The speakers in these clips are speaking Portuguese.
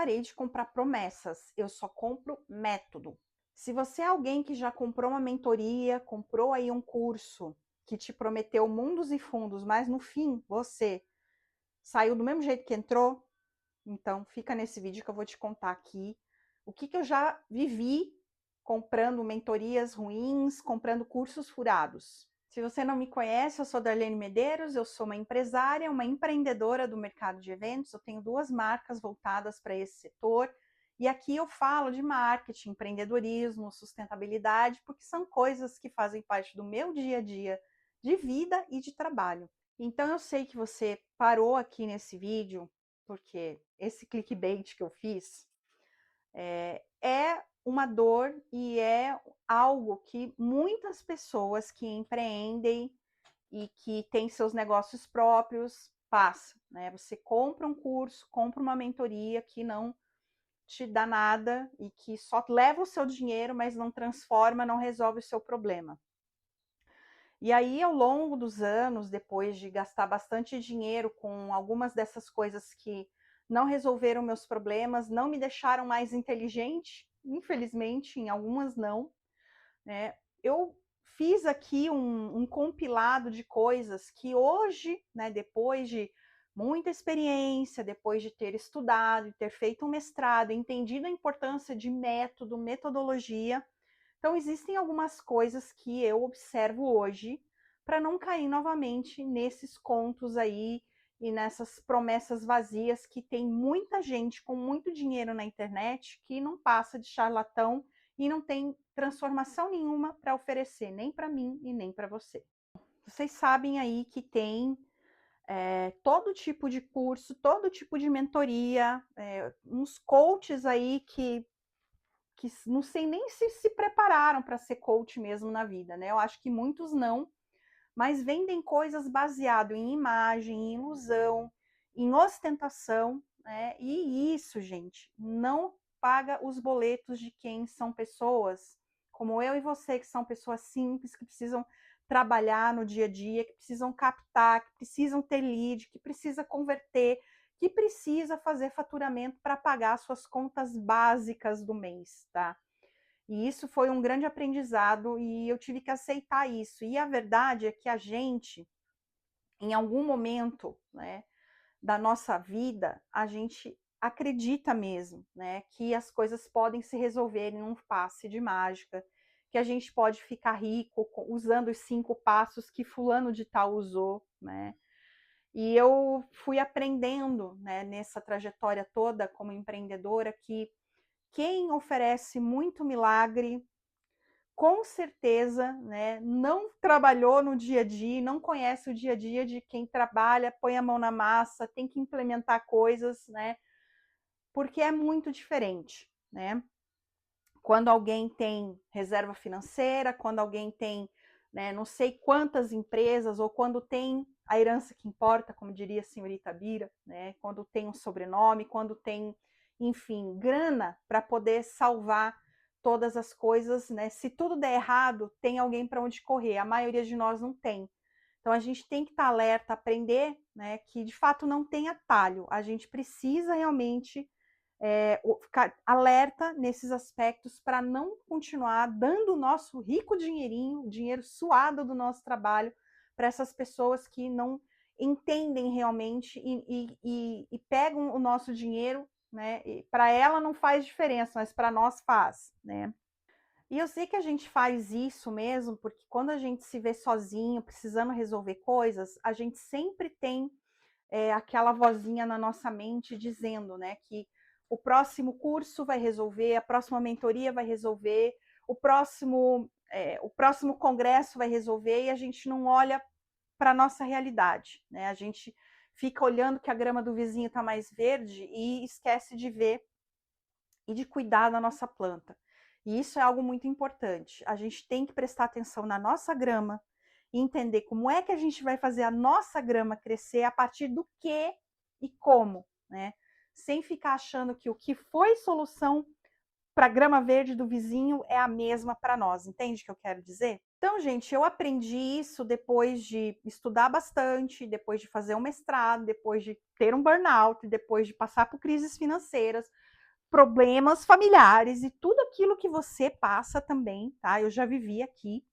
parei de comprar promessas, eu só compro método. Se você é alguém que já comprou uma mentoria, comprou aí um curso que te prometeu mundos e fundos, mas no fim você saiu do mesmo jeito que entrou, então fica nesse vídeo que eu vou te contar aqui o que eu já vivi comprando mentorias ruins, comprando cursos furados. Se você não me conhece, eu sou Darlene Medeiros, eu sou uma empresária, uma empreendedora do mercado de eventos, eu tenho 2 marcas voltadas para esse setor, e aqui eu falo de marketing, empreendedorismo, sustentabilidade, porque são coisas que fazem parte do meu dia a dia de vida e de trabalho. Então eu sei que você parou aqui nesse vídeo, porque esse clickbait que eu fiz é uma dor e é algo que muitas pessoas que empreendem e que têm seus negócios próprios passam, né? Você compra um curso, compra uma mentoria que não te dá nada e que só leva o seu dinheiro, mas não transforma, não resolve o seu problema. E aí, ao longo dos anos, depois de gastar bastante dinheiro com algumas dessas coisas que não resolveram meus problemas, não me deixaram mais inteligente, infelizmente, em algumas não, né? Eu fiz aqui um compilado de coisas que hoje, né, depois de muita experiência, depois de ter estudado, de ter feito um mestrado, entendido a importância de método, metodologia, então, existem algumas coisas que eu observo hoje para não cair novamente nesses contos aí e nessas promessas vazias que tem muita gente com muito dinheiro na internet que não passa de charlatão e não tem transformação nenhuma para oferecer, nem para mim e nem para você. Vocês sabem aí que tem todo tipo de curso, todo tipo de mentoria, uns coaches aí que não sei nem se prepararam para ser coach mesmo na vida, né? Eu acho que muitos não, mas vendem coisas baseado em imagem, em ilusão, em ostentação, né? E isso, gente, não paga os boletos de quem são pessoas como eu e você, que são pessoas simples, que precisam trabalhar no dia a dia, que precisam captar, que precisam ter lead, que precisa converter, que precisa fazer faturamento para pagar suas contas básicas do mês, tá? E isso foi um grande aprendizado e eu tive que aceitar isso. E a verdade é que a gente, em algum momento, né, da nossa vida, a gente acredita mesmo, né, que as coisas podem se resolver em um passe de mágica, que a gente pode ficar rico usando os 5 passos que fulano de tal usou, né? E eu fui aprendendo, né, nessa trajetória toda como empreendedora que quem oferece muito milagre, com certeza, né, não trabalhou no dia a dia, não conhece o dia a dia de quem trabalha, põe a mão na massa, tem que implementar coisas, né, porque é muito diferente, né? Quando alguém tem reserva financeira, quando alguém tem, né, não sei quantas empresas, ou quando tem a herança que importa, como diria a senhorita Bira, né, quando tem um sobrenome, quando tem, enfim, grana para poder salvar todas as coisas, né? Se tudo der errado, tem alguém para onde correr. A maioria de nós não tem. Então a gente tem que estar alerta, aprender, né, que de fato não tem atalho. A gente precisa realmente ficar alerta nesses aspectos para não continuar dando o nosso rico dinheirinho, o dinheiro suado do nosso trabalho, para essas pessoas que não entendem realmente e pegam o nosso dinheiro, né? Para ela não faz diferença, mas para nós faz, né? E eu sei que a gente faz isso mesmo, porque quando a gente se vê sozinho, precisando resolver coisas, a gente sempre tem aquela vozinha na nossa mente dizendo, né, que o próximo curso vai resolver, a próxima mentoria vai resolver, o próximo congresso vai resolver, e a gente não olha para a nossa realidade, né? A gente fica olhando que a grama do vizinho está mais verde e esquece de ver e de cuidar da nossa planta. E isso é algo muito importante. A gente tem que prestar atenção na nossa grama e entender como é que a gente vai fazer a nossa grama crescer a partir do que e como, né? Sem ficar achando que o que foi solução para a grama verde do vizinho é a mesma para nós. Entende o que eu quero dizer? Então, gente, eu aprendi isso depois de estudar bastante, depois de fazer um mestrado, depois de ter um burnout, depois de passar por crises financeiras, problemas familiares e tudo aquilo que você passa também, tá? Eu já vivi aqui.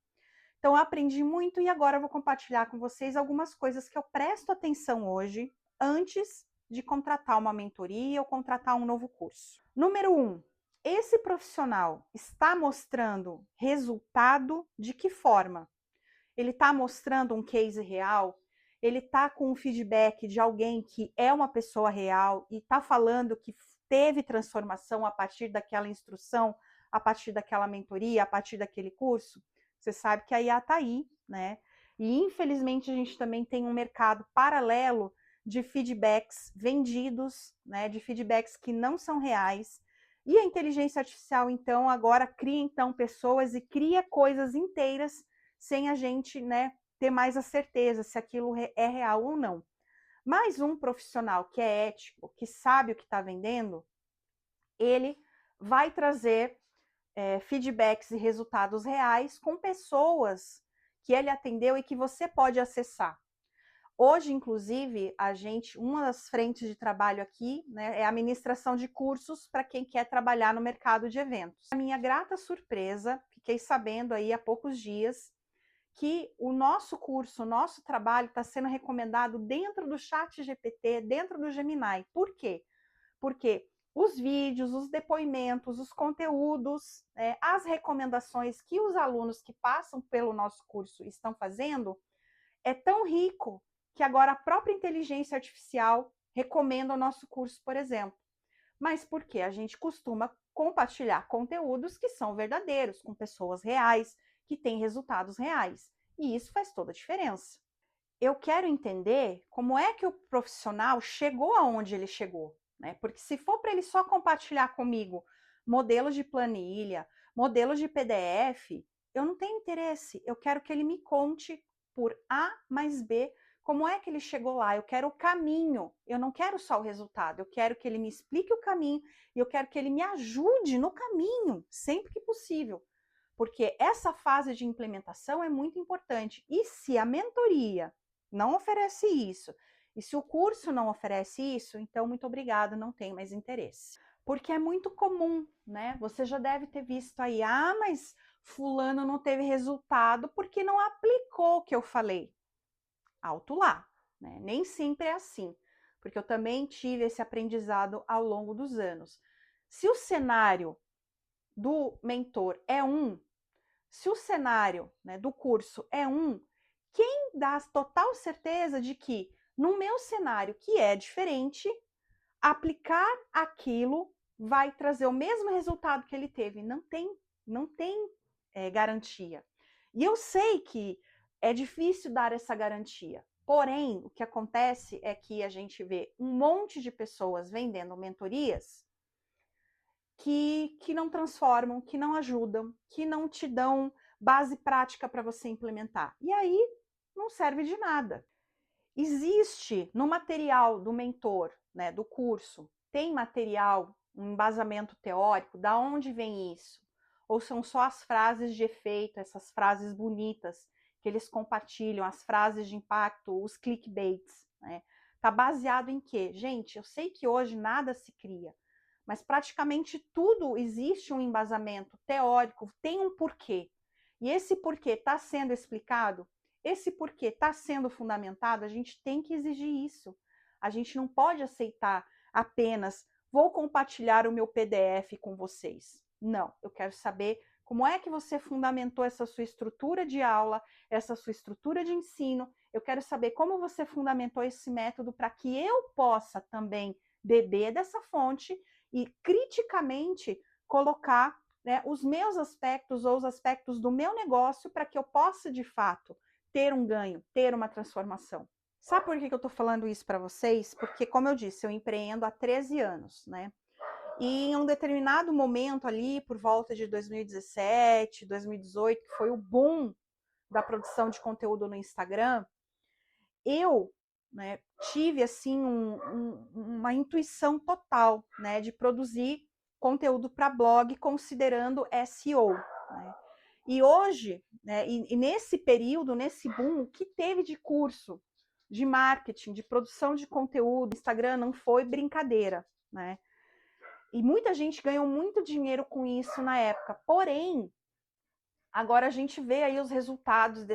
Então, eu aprendi muito e agora eu vou compartilhar com vocês algumas coisas que eu presto atenção hoje, antes de contratar uma mentoria ou contratar um novo curso. Número 1, esse profissional está mostrando resultado de que forma? Ele está mostrando um case real? Ele está com um feedback de alguém que é uma pessoa real e está falando que teve transformação a partir daquela instrução, a partir daquela mentoria, a partir daquele curso? Você sabe que a IA está aí, né? E infelizmente a gente também tem um mercado paralelo de feedbacks vendidos, né? De feedbacks que não são reais. E a inteligência artificial, então, agora cria então pessoas e cria coisas inteiras sem a gente, né, ter mais a certeza se aquilo é real ou não. Mas um profissional que é ético, que sabe o que está vendendo, ele vai trazer feedbacks e resultados reais com pessoas que ele atendeu e que você pode acessar. Hoje, inclusive, uma das frentes de trabalho aqui, né, é a ministração de cursos para quem quer trabalhar no mercado de eventos. A minha grata surpresa, fiquei sabendo aí há poucos dias, que o nosso curso, o nosso trabalho está sendo recomendado dentro do Chat GPT, dentro do Gemini. Por quê? Porque os vídeos, os depoimentos, os conteúdos, as recomendações que os alunos que passam pelo nosso curso estão fazendo é tão rico que agora a própria inteligência artificial recomenda o nosso curso, por exemplo. Mas por quê? A gente costuma compartilhar conteúdos que são verdadeiros, com pessoas reais, que têm resultados reais. E isso faz toda a diferença. Eu quero entender como é que o profissional chegou aonde ele chegou, né? Porque se for para ele só compartilhar comigo modelos de planilha, modelos de PDF, eu não tenho interesse. Eu quero que ele me conte por A mais B como é que ele chegou lá. Eu quero o caminho. Eu não quero só o resultado. Eu quero que ele me explique o caminho e eu quero que ele me ajude no caminho, sempre que possível. Porque essa fase de implementação é muito importante. E se a mentoria não oferece isso, e se o curso não oferece isso, então muito obrigada, não tenho mais interesse. Porque é muito comum, né? Você já deve ter visto aí, mas fulano não teve resultado porque não aplicou o que eu falei. Alto lá, né? Nem sempre é assim, porque eu também tive esse aprendizado ao longo dos anos. Se o cenário do mentor é se o cenário, né, do curso é quem dá total certeza de que no meu cenário, que é diferente, aplicar aquilo vai trazer o mesmo resultado que ele teve? Não tem garantia. E eu sei que é difícil dar essa garantia. Porém, o que acontece é que a gente vê um monte de pessoas vendendo mentorias que não transformam, que não ajudam, que não te dão base prática para você implementar. E aí não serve de nada. Existe no material do mentor, né, do curso, tem material, um embasamento teórico, da onde vem isso? Ou são só as frases de efeito, essas frases bonitas que eles compartilham, as frases de impacto, os clickbaits, né? Tá baseado em quê? Gente, eu sei que hoje nada se cria, mas praticamente tudo existe um embasamento teórico, tem um porquê. E esse porquê está sendo explicado, esse porquê está sendo fundamentado, a gente tem que exigir isso. A gente não pode aceitar apenas, vou compartilhar o meu PDF com vocês. Não, eu quero saber como é que você fundamentou essa sua estrutura de aula, essa sua estrutura de ensino. Eu quero saber como você fundamentou esse método para que eu possa também beber dessa fonte e criticamente colocar, né, os meus aspectos ou os aspectos do meu negócio para que eu possa, de fato, ter um ganho, ter uma transformação. Sabe por que eu estou falando isso para vocês? Porque, como eu disse, eu empreendo há 13 anos, né? E em um determinado momento ali, por volta de 2017, 2018, que foi o boom da produção de conteúdo no Instagram, eu, né, tive assim uma intuição total, né, de produzir conteúdo para blog considerando SEO, né? E hoje, né, e nesse período, nesse boom, o que teve de curso de marketing, de produção de conteúdo, Instagram não foi brincadeira, né? E muita gente ganhou muito dinheiro com isso na época. Porém, agora a gente vê aí os resultados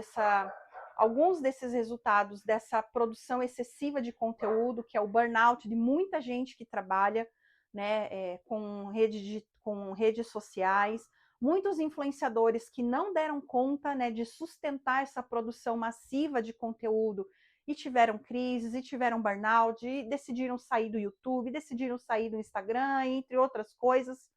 alguns desses resultados dessa produção excessiva de conteúdo, que é o burnout de muita gente que trabalha, né, com redes sociais, muitos influenciadores que não deram conta, né, de sustentar essa produção massiva de conteúdo e tiveram crises, e tiveram burnout, e decidiram sair do YouTube, decidiram sair do Instagram, entre outras coisas.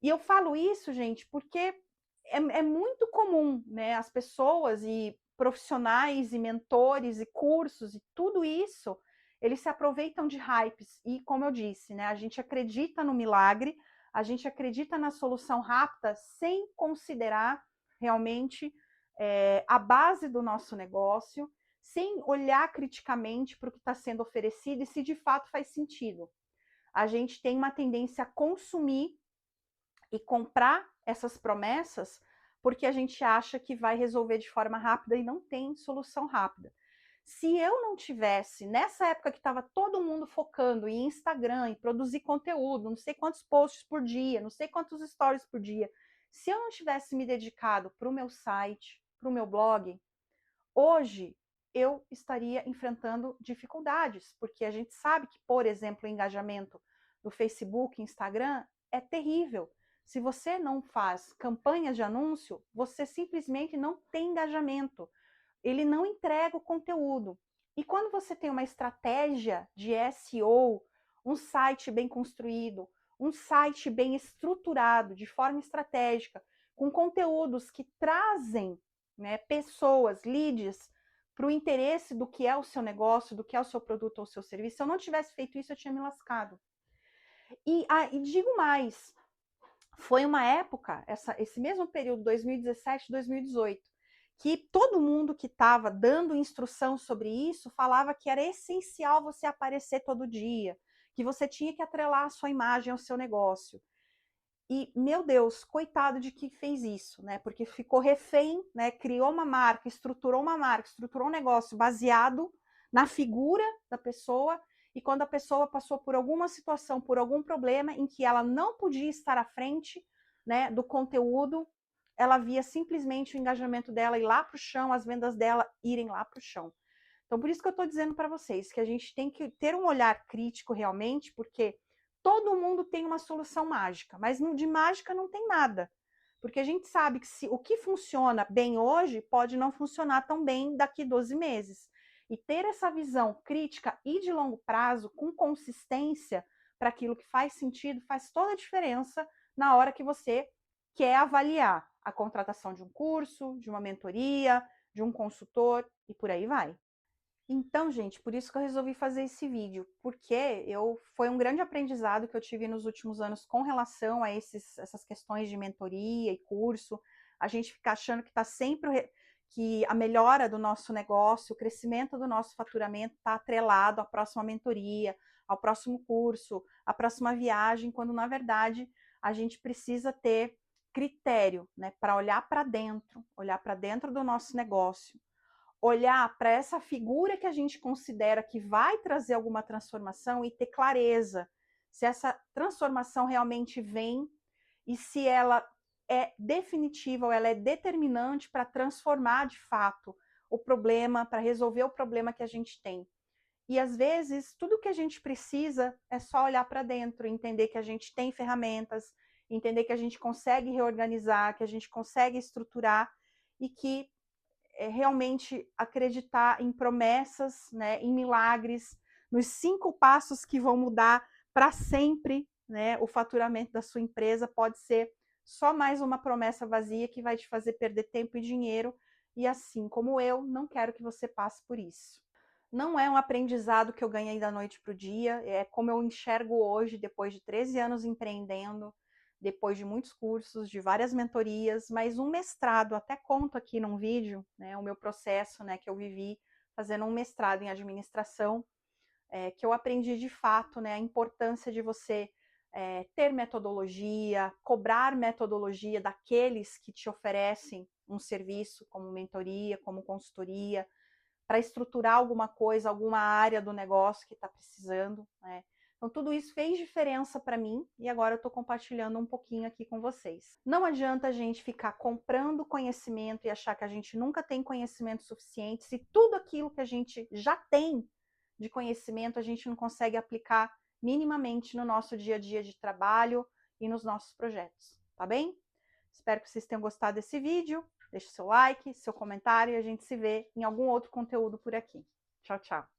E eu falo isso, gente, porque é muito comum, né, as pessoas e profissionais e mentores e cursos e tudo isso, eles se aproveitam de hypes. E, como eu disse, né, a gente acredita no milagre, a gente acredita na solução rápida sem considerar realmente a base do nosso negócio, sem olhar criticamente para o que está sendo oferecido e se de fato faz sentido. A gente tem uma tendência a consumir e comprar essas promessas porque a gente acha que vai resolver de forma rápida e não tem solução rápida. Se eu não tivesse, nessa época que estava todo mundo focando em Instagram, em produzir conteúdo, não sei quantos posts por dia, não sei quantos stories por dia, se eu não tivesse me dedicado para o meu site, para o meu blog, hoje eu estaria enfrentando dificuldades, porque a gente sabe que, por exemplo, o engajamento do Facebook, Instagram é terrível. Se você não faz campanhas de anúncio, você simplesmente não tem engajamento. Ele não entrega o conteúdo. E quando você tem uma estratégia de SEO, um site bem construído, um site bem estruturado, de forma estratégica, com conteúdos que trazem, né, pessoas, leads, para o interesse do que é o seu negócio, do que é o seu produto ou o seu serviço. Se eu não tivesse feito isso, eu tinha me lascado. E digo mais, foi uma época, esse mesmo período, 2017, 2018, que todo mundo que estava dando instrução sobre isso falava que era essencial você aparecer todo dia, que você tinha que atrelar a sua imagem ao seu negócio. E, meu Deus, coitado de quem fez isso, né? Porque ficou refém, né? Criou uma marca, estruturou um negócio baseado na figura da pessoa. E quando a pessoa passou por alguma situação, por algum problema em que ela não podia estar à frente, né, do conteúdo, ela via simplesmente o engajamento dela ir lá para o chão, as vendas dela irem lá para o chão. Então, por isso que eu estou dizendo para vocês que a gente tem que ter um olhar crítico realmente, porque todo mundo tem uma solução mágica, mas de mágica não tem nada. Porque a gente sabe que o que funciona bem hoje pode não funcionar tão bem daqui 12 meses. E ter essa visão crítica e de longo prazo, com consistência, para aquilo que faz sentido, faz toda a diferença na hora que você quer avaliar a contratação de um curso, de uma mentoria, de um consultor e por aí vai. Então, gente, por isso que eu resolvi fazer esse vídeo, porque foi um grande aprendizado que eu tive nos últimos anos com relação a essas questões de mentoria e curso. A gente fica achando que está sempre que a melhora do nosso negócio, o crescimento do nosso faturamento está atrelado à próxima mentoria, ao próximo curso, à próxima viagem, quando na verdade a gente precisa ter critério, né, para olhar para dentro do nosso negócio, olhar para essa figura que a gente considera que vai trazer alguma transformação e ter clareza se essa transformação realmente vem e se ela é definitiva ou ela é determinante para transformar de fato o problema, para resolver o problema que a gente tem. E às vezes tudo que a gente precisa é só olhar para dentro, entender que a gente tem ferramentas, entender que a gente consegue reorganizar, que a gente consegue estruturar e que realmente acreditar em promessas, né, em milagres, nos 5 passos que vão mudar para sempre, né, o faturamento da sua empresa. Pode ser só mais uma promessa vazia que vai te fazer perder tempo e dinheiro, e assim como eu, não quero que você passe por isso. Não é um aprendizado que eu ganhei da noite para o dia, é como eu enxergo hoje, depois de 13 anos empreendendo, depois de muitos cursos, de várias mentorias, mas um mestrado, até conto aqui num vídeo, né, o meu processo, né, que eu vivi fazendo um mestrado em administração, que eu aprendi de fato, né, a importância de você ter metodologia, cobrar metodologia daqueles que te oferecem um serviço, como mentoria, como consultoria, para estruturar alguma coisa, alguma área do negócio que está precisando, né? Então, tudo isso fez diferença para mim e agora eu estou compartilhando um pouquinho aqui com vocês. Não adianta a gente ficar comprando conhecimento e achar que a gente nunca tem conhecimento suficiente se tudo aquilo que a gente já tem de conhecimento a gente não consegue aplicar minimamente no nosso dia a dia de trabalho e nos nossos projetos, tá bem? Espero que vocês tenham gostado desse vídeo. Deixe seu like, seu comentário e a gente se vê em algum outro conteúdo por aqui. Tchau, tchau!